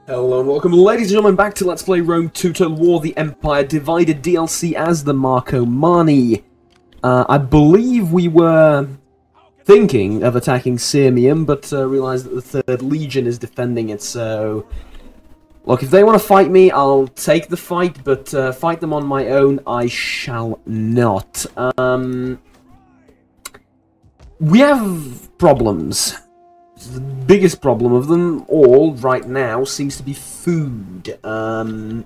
Hello and welcome, ladies and gentlemen, back to Let's Play Rome 2 Total War: The Empire Divided DLC as the Marcomanni. I believe we were thinking of attacking Sirmium, but realised that the 3rd Legion is defending it, so... Look, if they want to fight me, I'll take the fight, but fight them on my own, I shall not. We have problems. The biggest problem of them all, right now, seems to be food. As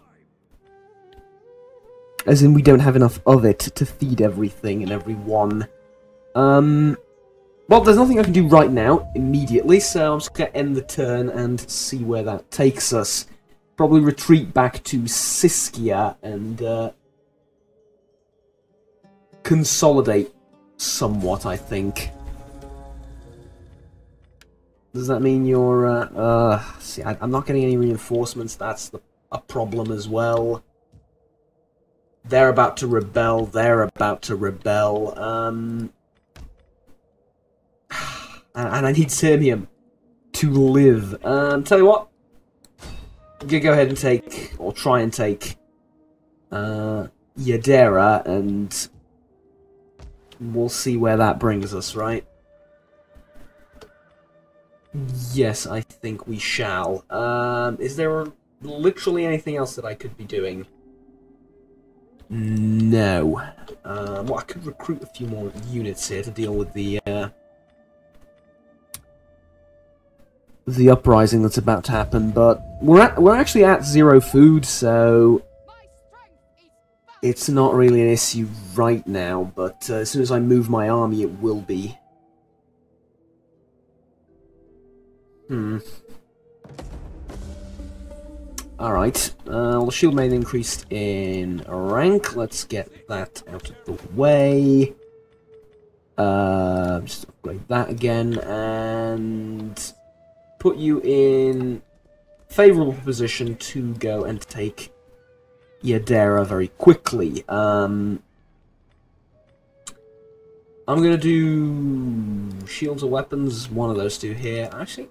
in, we don't have enough of it to feed everything and everyone. Well, there's nothing I can do right now, immediately, so I'm just going to end the turn and see where that takes us. Probably retreat back to Siskia and consolidate somewhat, I think. Does that mean you're, see, I'm not getting any reinforcements, that's a problem as well. They're about to rebel, and I need Sirmium to live. Tell you what, go ahead and take, or try and take, Yadera, and we'll see where that brings us, right? Yes, I think we shall. Is there literally anything else that I could be doing? No. Well, I could recruit a few more units here to deal with the uprising that's about to happen, but we're actually at 0 food, so it's not really an issue right now, but as soon as I move my army, it will be. Alright, well, the shield main increased in rank. Let's get that out of the way. Just upgrade that again, and put you in favourable position to go and take Yadera very quickly. I'm gonna do shields or weapons, one of those two here. Actually,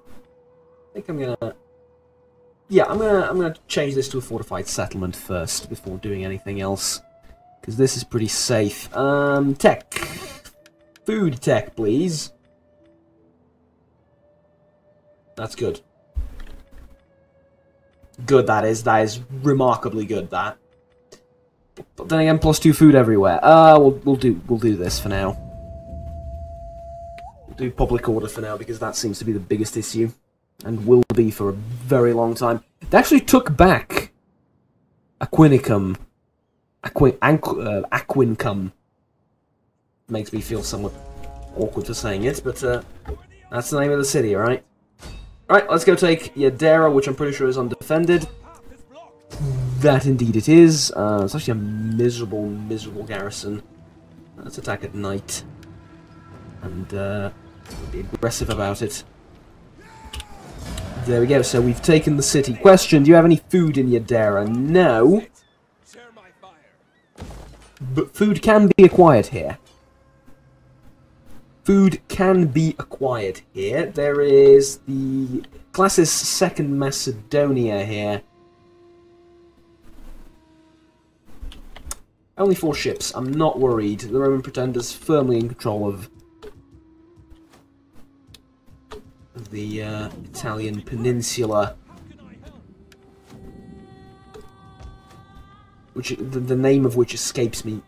I think I'm gonna... Yeah, I'm gonna change this to a fortified settlement first before doing anything else, because this is pretty safe. Tech. Food tech, please. That's good. Good, that is. That is remarkably good, that. But then again, +2 food everywhere. We'll do this for now. We'll do public order for now, because that seems to be the biggest issue. And will be for a very long time. They actually took back Aquincum. Aquincum. Makes me feel somewhat awkward for saying it, but that's the name of the city, alright? Alright, let's go take Yadera, which I'm pretty sure is undefended. That indeed it is. It's actually a miserable garrison. Let's attack at night. And be aggressive about it. There we go, so we've taken the city. Question, do you have any food in Yadera? No. But food can be acquired here. Food can be acquired here. There is the Classis 2nd Macedonia here. Only 4 ships. I'm not worried. The Roman Pretender's firmly in control of the Italian peninsula, which the name of which escapes me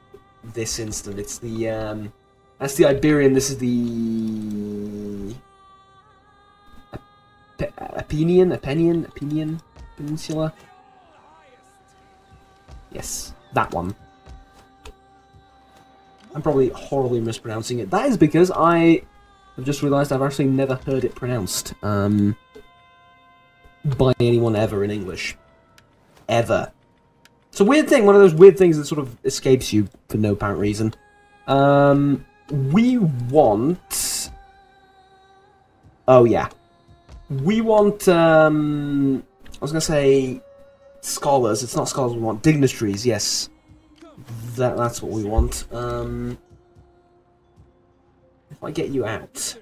this instant. It's the that's the Iberian. This is the Apenian Peninsula. Yes, that one. I'm probably horribly mispronouncing it. That is because I've just realised I've actually never heard it pronounced by anyone ever in English. Ever. It's a weird thing, one of those weird things that sort of escapes you for no apparent reason. We want... Oh, yeah. We want, I was going to say scholars. It's not scholars we want. Dignitaries, yes. That's what we want. If I get you out...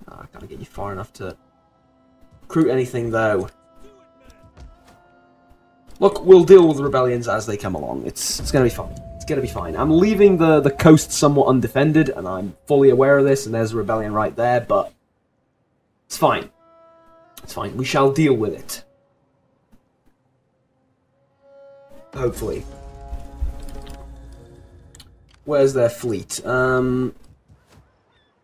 I can't get you far enough to recruit anything, though. Look, we'll deal with the rebellions as they come along. It's gonna be fine. It's gonna be fine. I'm leaving the coast somewhat undefended, and I'm fully aware of this, and there's a rebellion right there, but it's fine. It's fine. We shall deal with it. Hopefully. Where's their fleet?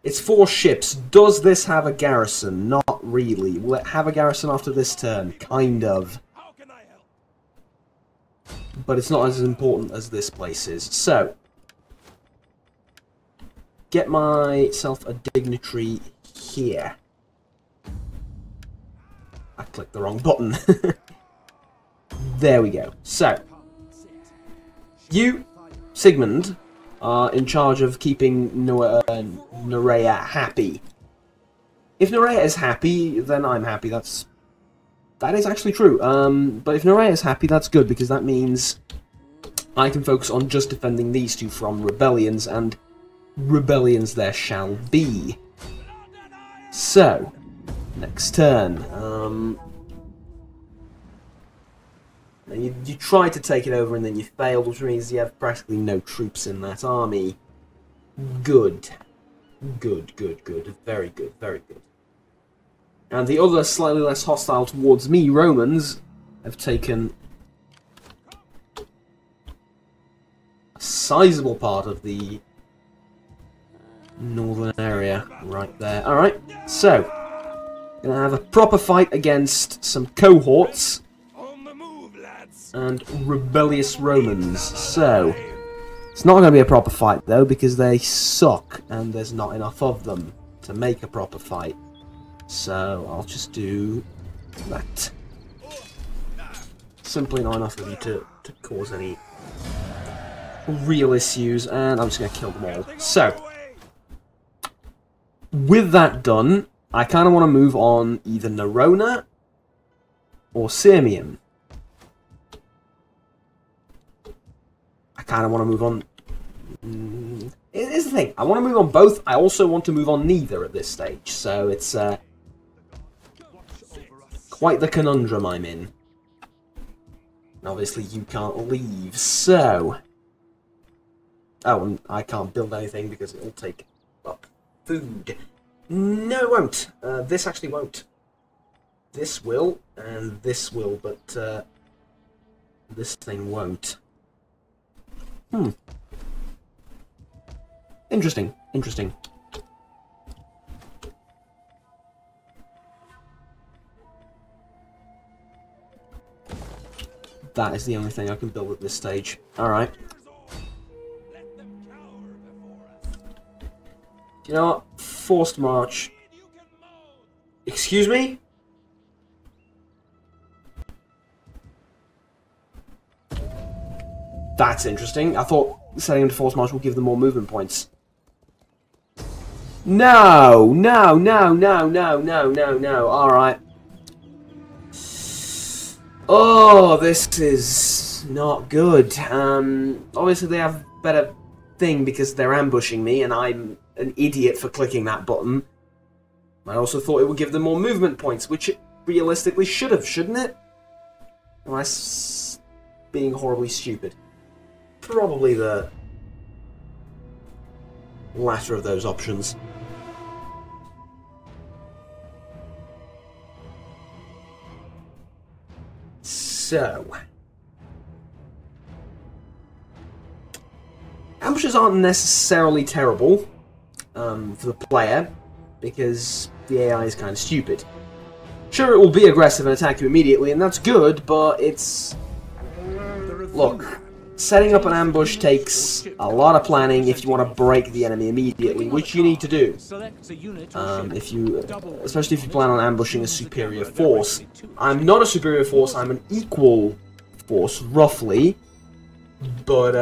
It's 4 ships. Does this have a garrison? Not really. Will it have a garrison after this turn? Kind of. But it's not as important as this place is. So, get myself a dignitary here. I clicked the wrong button. There we go. So, you, Sigmund, are in charge of keeping Nerea happy. If Nerea is happy, then I'm happy. That is actually true. But if Nerea is happy, that's good, because that means I can focus on just defending these two from rebellions, and rebellions there shall be. So, next turn. You tried to take it over and then you failed, which means you have practically no troops in that army. Good. Good, good, good. Very good, very good. And the other, slightly less hostile towards me, Romans, have taken a sizable part of the northern area right there. Alright, so, gonna have a proper fight against some cohorts and rebellious Romans. So, it's not going to be a proper fight though, because they suck and there's not enough of them to make a proper fight. So, I'll just do that. Simply not enough of you to cause any real issues, and I'm just going to kill them all. So, with that done, I kind of want to move on either Nerona or Sirmium. I kind of want to move on. Here's the thing. I want to move on both. I also want to move on neither at this stage. So it's quite the conundrum I'm in. And obviously you can't leave. So... Oh, and I can't build anything because it'll take up food. No, it won't. This actually won't. This will, and this will, but this thing won't. Interesting. Interesting. That is the only thing I can build at this stage. Alright. You know what? Forced march. Excuse me? That's interesting. I thought setting them to forced march will give them more movement points. No! No, no, no, no, no, no, no. Alright. Oh, this is not good. Obviously they have better thing because they're ambushing me and I'm an idiot for clicking that button. I also thought it would give them more movement points, which it realistically should have, shouldn't it? Am I being horribly stupid? Probably the latter of those options. So, ambushes aren't necessarily terrible for the player, because the AI is kind of stupid. Sure, it will be aggressive and attack you immediately, and that's good, but it's... Look, setting up an ambush takes a lot of planning if you want to break the enemy immediately, which you need to do. Especially if you plan on ambushing a superior force. I'm not a superior force, I'm an equal force, roughly. But,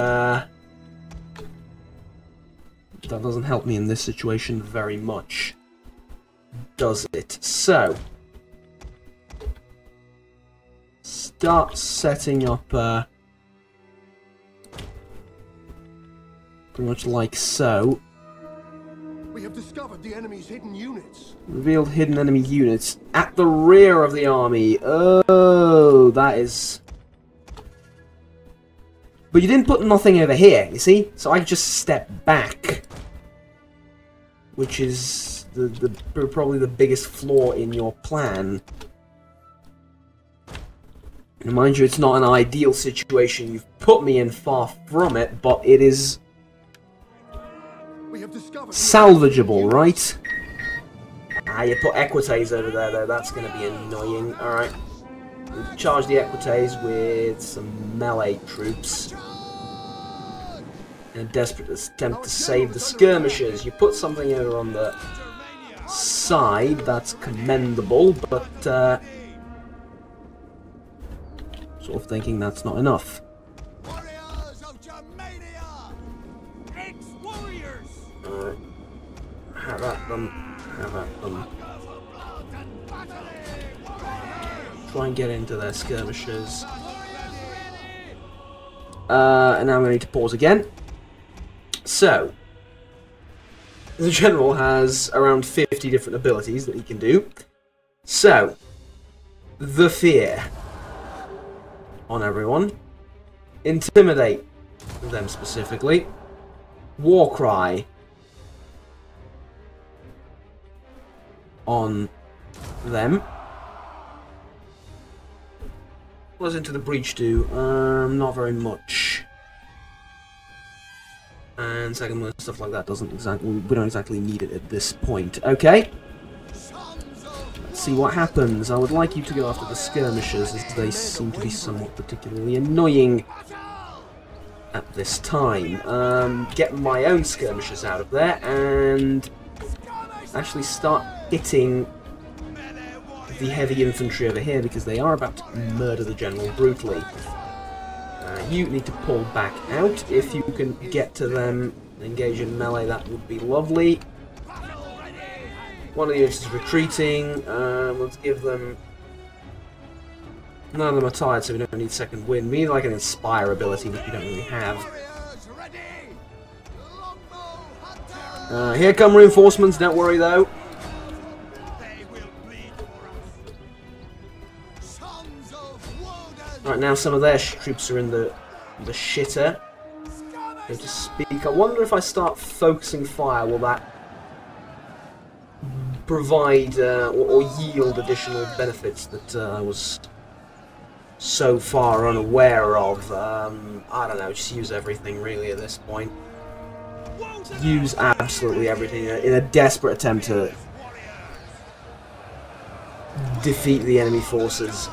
that doesn't help me in this situation very much, does it? So, start setting up, pretty much like so. We have discovered the enemy's hidden units. Revealed hidden enemy units at the rear of the army. Oh, that is... But you didn't put nothing over here, you see? So I just step back. Which is probably the biggest flaw in your plan. And mind you, it's not an ideal situation you've put me in, far from it, but it is salvageable, right? Ah, you put Equites over there, though. That's going to be annoying. Alright. We'll charge the Equites with some melee troops. In a desperate attempt to save the skirmishers. You put something over on the side, that's commendable, but sort of thinking that's not enough. Alright. Have at them. Have at them. Try and get into their skirmishers. And now I'm going to need to pause again. So, the general has around 50 different abilities that he can do. So, the fear on everyone. Intimidate them specifically. War cry on them. What does Into the Breach do? Not very much. And second one, stuff like that doesn't exactly, we don't exactly need it at this point. Okay. Let's see what happens. I would like you to go after the skirmishers, as they seem to be somewhat particularly annoying at this time. Get my own skirmishers out of there and actually start hitting the heavy infantry over here, because they are about to murder the general brutally. You need to pull back out. If you can get to them, engage in melee, that would be lovely. One of the units is retreating. Let's give them... None of them are tired, so we don't need second wind. We need like an inspire ability, which we don't really have. Here come reinforcements, don't worry though. Right, now some of their troops are in the shitter, so to speak. I wonder if I start focusing fire, will that provide or yield additional benefits that I was so far unaware of. I don't know, just use everything really at this point. Use absolutely everything in a desperate attempt to defeat the enemy forces.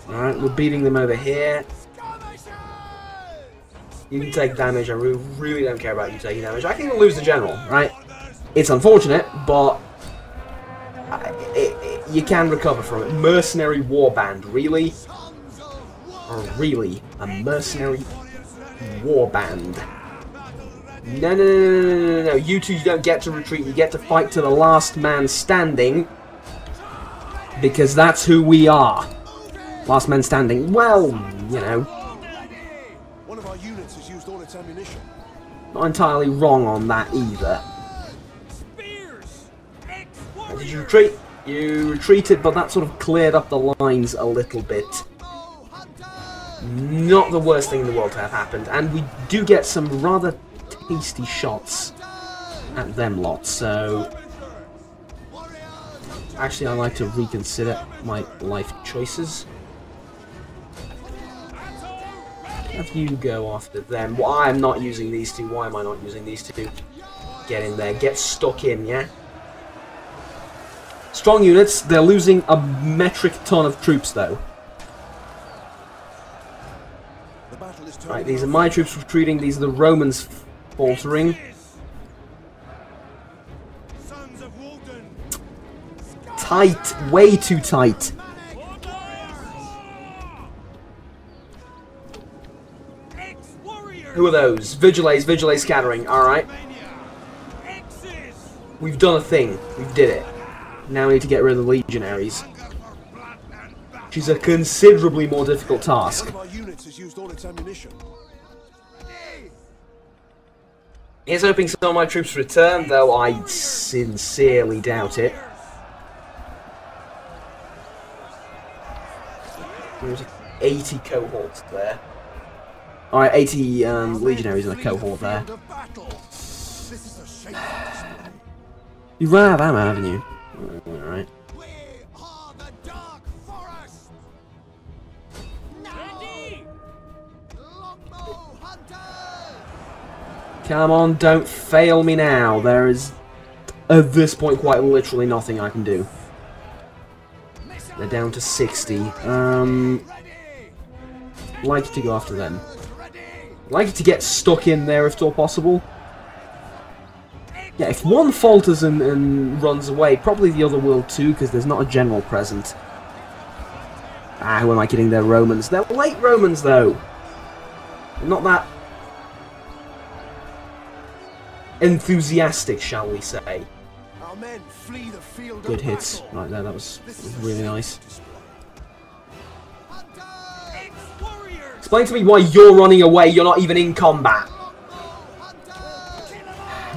Alright, we're beating them over here. You can take damage, I really don't care about you taking damage. I can lose the general, right? It's unfortunate, but you can recover from it. Mercenary warband, really? Or really? A mercenary warband? No. You two don't get to retreat, you get to fight to the last man standing. Because that's who we are. Last man standing. Well, you know. One of our units has used all its ammunition. Not entirely wrong on that either. Did you retreat? You retreated, but that sort of cleared up the lines a little bit. Not the worst thing in the world to have happened, and we do get some rather tasty shots at them lot, so... Actually, I'd like to reconsider my life choices. Have you go after them. Well, I'm not using these two. Why am I not using these two? Get in there. Get stuck in, yeah? Strong units. They're losing a metric ton of troops, though. Right, these are my troops retreating. These are the Romans faltering. Tight. Way too tight. Who are those? Vigiles scattering. Alright. We've done a thing. We did it. Now we need to get rid of the legionaries. Which is a considerably more difficult task. Here's hoping some of my troops return, though I sincerely doubt it. There's 80 cohorts there. Alright, 80 legionaries in a cohort there. You've run out of ammo, haven't you? Alright. Come on, don't fail me now. There is, at this point, quite literally nothing I can do. They're down to 60. Like to go after them. Like to get stuck in there if at all possible. Yeah, if one falters and runs away, probably the other will too, because there's not a general present. Ah, who am I kidding? They're Romans. They're late Romans, though. Not that enthusiastic, shall we say. Our men flee the field Good of hits battle. right there. That was really nice. Explain to me why you're running away. You're not even in combat.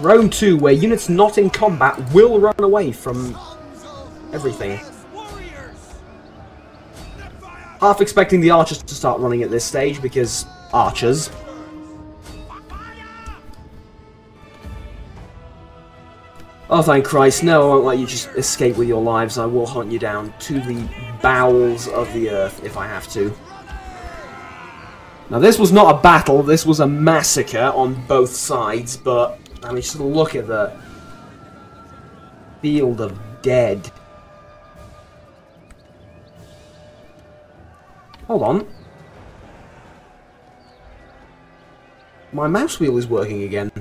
Rome 2, where units not in combat will run away from everything. Half expecting the archers to start running at this stage, because archers. Oh, thank Christ. No, I won't let you just escape with your lives. I will hunt you down to the bowels of the earth if I have to. Now, this was not a battle. This was a massacre on both sides, but I mean, just look at the field of dead. Hold on. My mouse wheel is working again.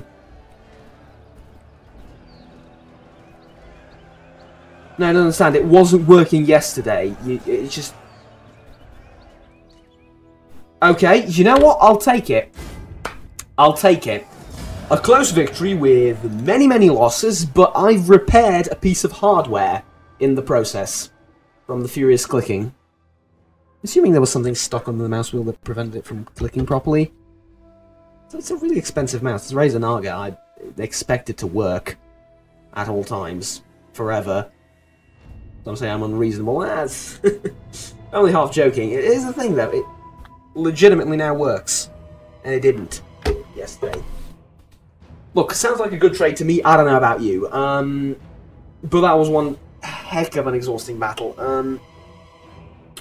No, I don't understand. It wasn't working yesterday. It's just... Okay, you know what? I'll take it. I'll take it. A close victory with many, many losses, but I've repaired a piece of hardware in the process from the furious clicking. Assuming there was something stuck on the mouse wheel that prevented it from clicking properly. So it's a really expensive mouse. It's a Razer Naga. I expect it to work at all times, forever. Don't say I'm unreasonable. That's only half joking. It is a thing, though. It legitimately now works. And it didn't yesterday. Look, sounds like a good trade to me. I don't know about you. But that was one heck of an exhausting battle.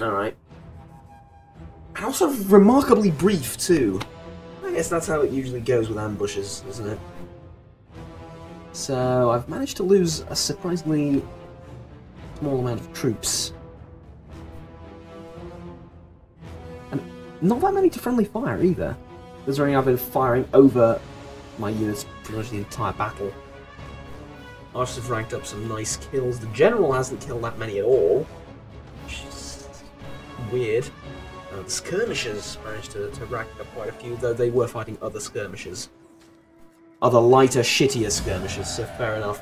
Alright. And also remarkably brief, too. I guess that's how it usually goes with ambushes, isn't it? So, I've managed to lose a surprisingly small amount of troops. And not that many to friendly fire, either. Considering I've been firing over my units pretty much the entire battle. Archers have ranked up some nice kills. The general hasn't killed that many at all, which is weird. The skirmishers managed to rack up quite a few, though they were fighting other skirmishers. Other lighter, shittier skirmishers, so fair enough.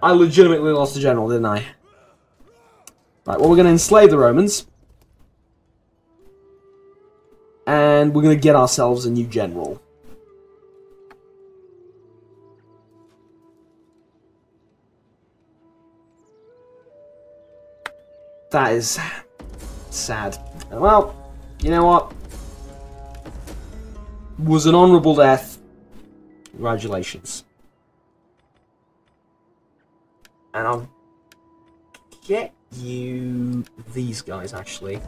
I legitimately lost the general, didn't I? Right, well, we're going to enslave the Romans. And we're going to get ourselves a new general. That is sad. Well, you know what? Was an honourable death. Congratulations. And I'll get you these guys, actually.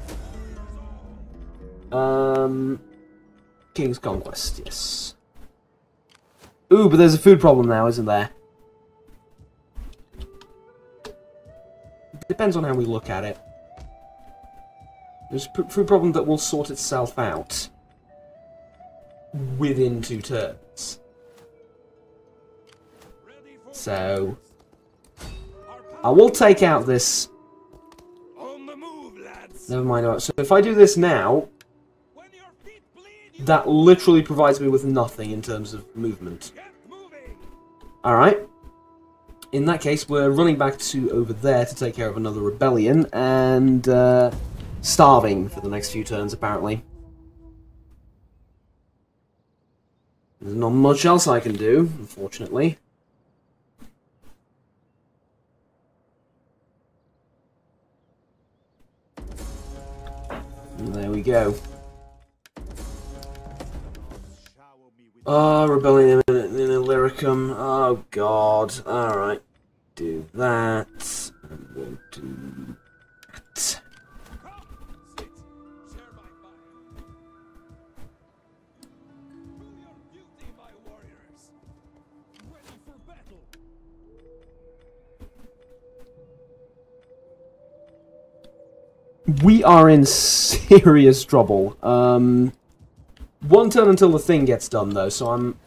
King's Conquest, yes. Ooh, but there's a food problem now, isn't there? Depends on how we look at it. There's a food problem that will sort itself out within 2 turns. So I will take out this. Never mind. So if I do this now, that literally provides me with nothing in terms of movement. Alright. In that case, we're running back to over there to take care of another rebellion, and starving for the next few turns, apparently. There's not much else I can do, unfortunately. And there we go. Oh, rebellion in Illyricum. Oh god. Alright. Do that. And we'll do that. We are in serious trouble. One turn until the thing gets done, though, so I'm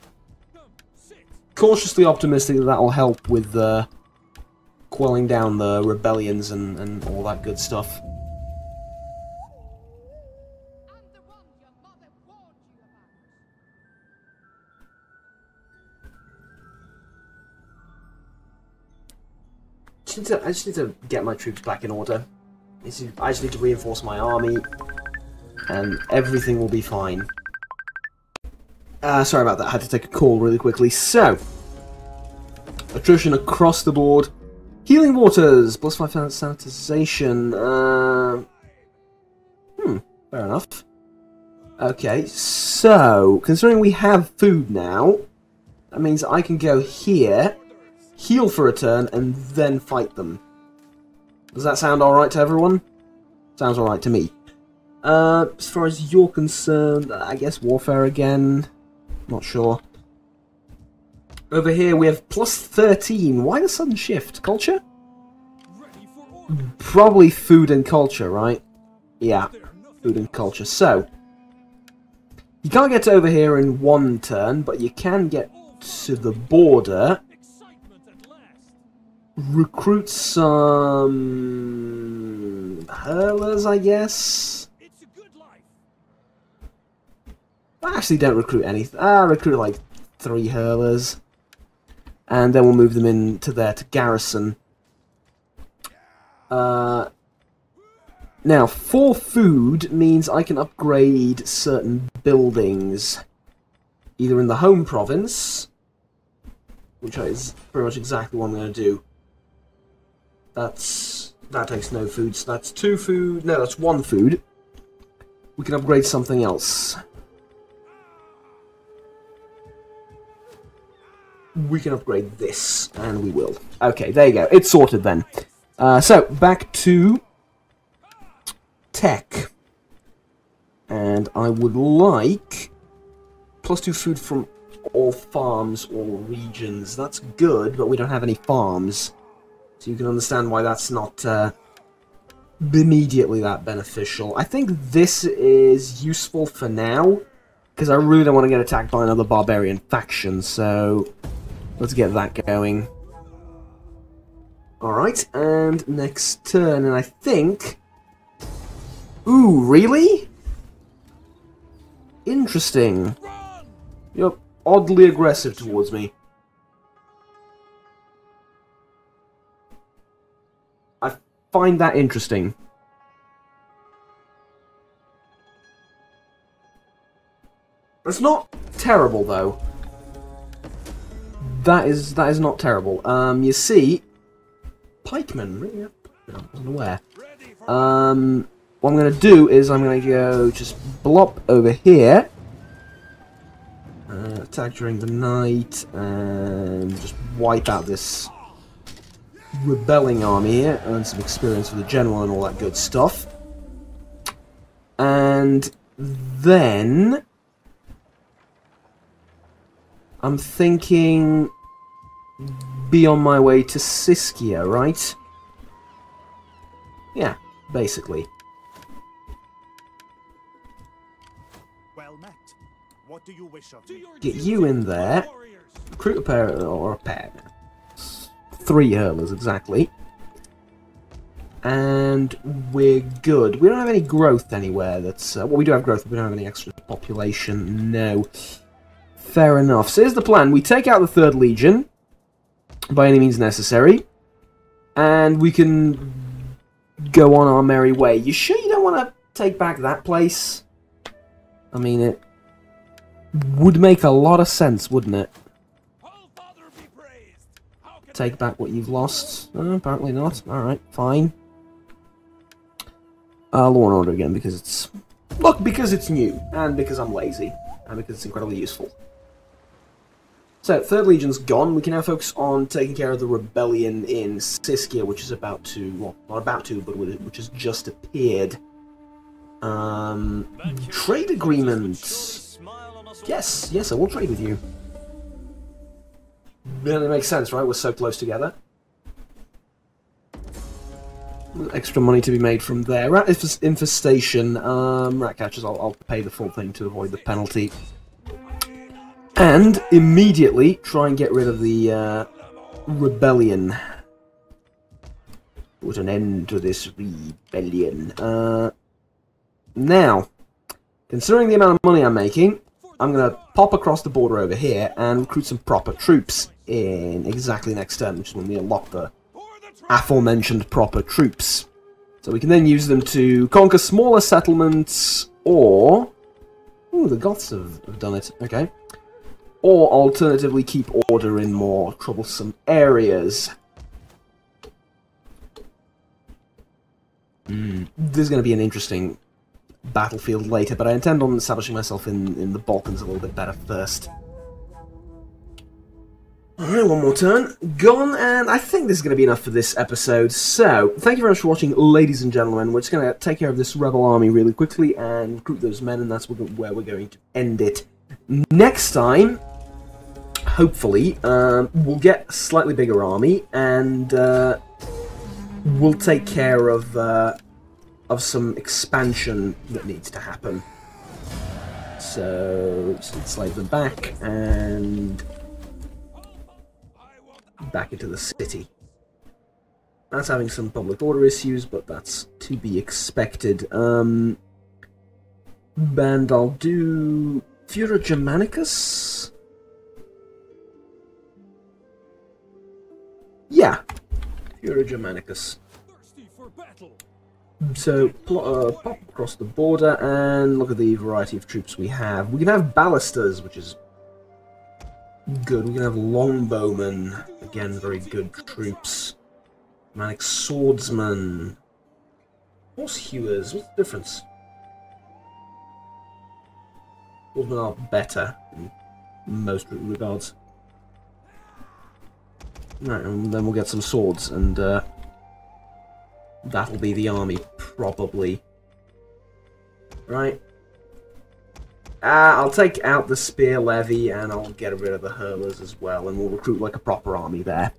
cautiously optimistic that will help with quelling down the rebellions and all that good stuff. I just need to get my troops back in order. I just need to reinforce my army, and everything will be fine. Sorry about that, I had to take a call really quickly. So, attrition across the board. Healing waters, plus 5 sanitization. Fair enough. Okay, so, considering we have food now, that means I can go here, heal for a turn, and then fight them. Does that sound alright to everyone? Sounds alright to me. As far as you're concerned, I guess warfare again. Not sure. Over here we have plus 13. Why the sudden shift? Culture? Probably food and culture, right? Yeah, food and culture. So, you can't get to over here in one turn, but you can get to the border. Recruit some hurlers, I guess. I actually don't recruit anything. Recruit like 3 hurlers, and then we'll move them into there to garrison. Now, for food means I can upgrade certain buildings, either in the home province, which is pretty much exactly what I'm going to do. That takes no food, so that's 2 food. No, that's 1 food. We can upgrade something else. We can upgrade this, and we will. Okay, there you go. It's sorted then. So, back to tech. And I would like plus 2 food from all farms, all regions. That's good, but we don't have any farms. So you can understand why that's not immediately that beneficial. I think this is useful for now, because I really don't want to get attacked by another barbarian faction, so let's get that going. Alright, and next turn, and I think... Ooh, really? Interesting. You're oddly aggressive towards me. I find that interesting. It's not terrible, though. That is not terrible. You see, pikemen. Really? I wasn't aware. What I'm going to do is I'm going to go just blop over here. Attack during the night, and just wipe out this rebelling army here, earn some experience for the general and all that good stuff. And then I'm thinking be on my way to Siskia, right? Yeah, basically. Well met. What do you wish of me? Get you in there. Recruit a pair, or a pair. 3 hurlers, exactly. And we're good. We don't have any growth anywhere. That's well, we do have growth, but we don't have any extra population. No. Fair enough. So here's the plan. We take out the 3rd Legion, by any means necessary, and we can go on our merry way. You sure you don't want to take back that place? I mean, Would make a lot of sense, wouldn't it? Take back what you've lost. Apparently not. Alright, fine. Law and Order again, because it's... Look, because it's new, and because I'm lazy, and because it's incredibly useful. So, 3rd Legion's gone. We can now focus on taking care of the rebellion in Siskia, which is about to... Well, not about to, but which has just appeared. Trade agreement. Yes, I will trade with you. Then it makes sense, right? We're so close together. Extra money to be made from there. Rat infestation. Rat catchers. I'll pay the full thing to avoid the penalty. And immediately try and get rid of the rebellion. Put an end to this rebellion. Now, considering the amount of money I'm making, I'm going to pop across the border over here and recruit some proper troops in exactly next turn, which is when we unlock the aforementioned proper troops. So we can then use them to conquer smaller settlements, or... Ooh, the Goths have done it. Okay. Or alternatively keep order in more troublesome areas. This is going to be an interesting battlefield later, but I intend on establishing myself in the Balkans a little bit better first. Alright, one more turn. Gone, and I think this is going to be enough for this episode. So, thank you very much for watching, ladies and gentlemen. We're just going to take care of this rebel army really quickly and recruit those men, and that's where we're going to end it. Next time, hopefully, we'll get a slightly bigger army, and we'll take care of some expansion that needs to happen. So, let's enslave them back, and back into the city. That's having some public order issues, but that's to be expected. And I'll do Führer Germanicus? Yeah, Führer Germanicus. So, pop across the border and look at the variety of troops we have. We can have ballisters, which is good. We can have longbowmen, again, very good troops. Manic swordsmen. Horse hewers, what's the difference? Swordsmen are better in most regards. Right, and then we'll get some swords, and that'll be the army, probably. Right. I'll take out the spear levy, and I'll get rid of the hurlers as well, and we'll recruit like a proper army there.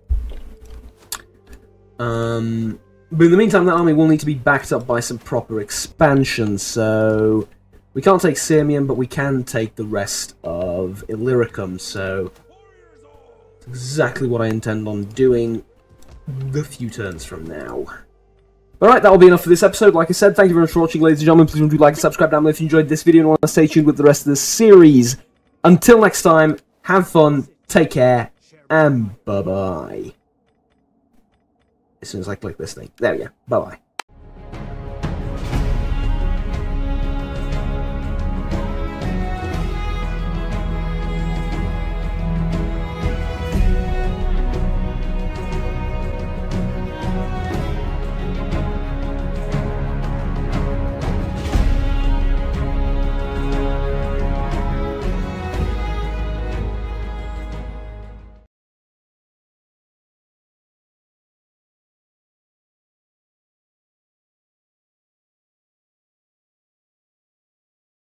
But in the meantime, that army will need to be backed up by some proper expansion, so we can't take Sirmium, but we can take the rest of Illyricum, so that's exactly what I intend on doing the few turns from now. Alright, that'll be enough for this episode. Like I said, thank you very much for watching, ladies and gentlemen. Please remember to like and subscribe down below if you enjoyed this video and want to stay tuned with the rest of the series. Until next time, have fun, take care, and bye-bye. As soon as I click this thing. There we go. Bye-bye.